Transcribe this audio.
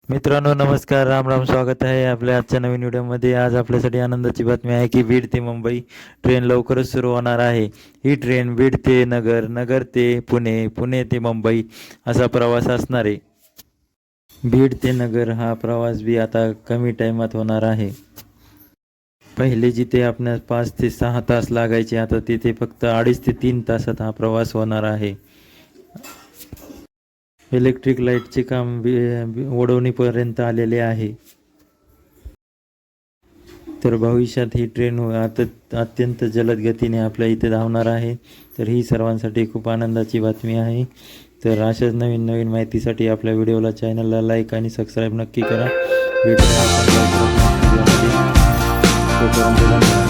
मित्रांनो नमस्कार, राम राम. स्वागत आहे आपल्या आजच्या नवीन व्हिडिओमध्ये. आज आपल्यासाठी आनंदाची बातमी आहे की बीड ते मुंबई ट्रेन लवकरच सुरू होणार आहे. ही ट्रेन बीड ते नगर, नगर ते पुणे, पुणे ते मुंबई असा प्रवास असणार आहे. बीड ते नगर हा प्रवास बी आता कमी टाईमात होणार आहे. पहिले जिथे आपणास 5 ते 6 तास लागायचे, आता तिथे फक्त 2.5 ते 3 तासात हा प्रवास होणार आहे. इलेक्ट्रिक लाईटचे काम ओढवणीपर्यंत आलेले आहे. तर भविष्यात ही ट्रेन आता अत्यंत जलद गतीने आपल्या इथे धावणार आहे. तर ही सर्वांसाठी खूप आनंदाची बातमी आहे. तर अशाच नवीन नवीन माहितीसाठी आपल्या व्हिडिओला चॅनलला लाईक आणि सबस्क्राईब नक्की करा. भेटूया आपण लवकरच नेक्स्ट व्हिडिओमध्ये. तोपर्यंत धन्यवाद.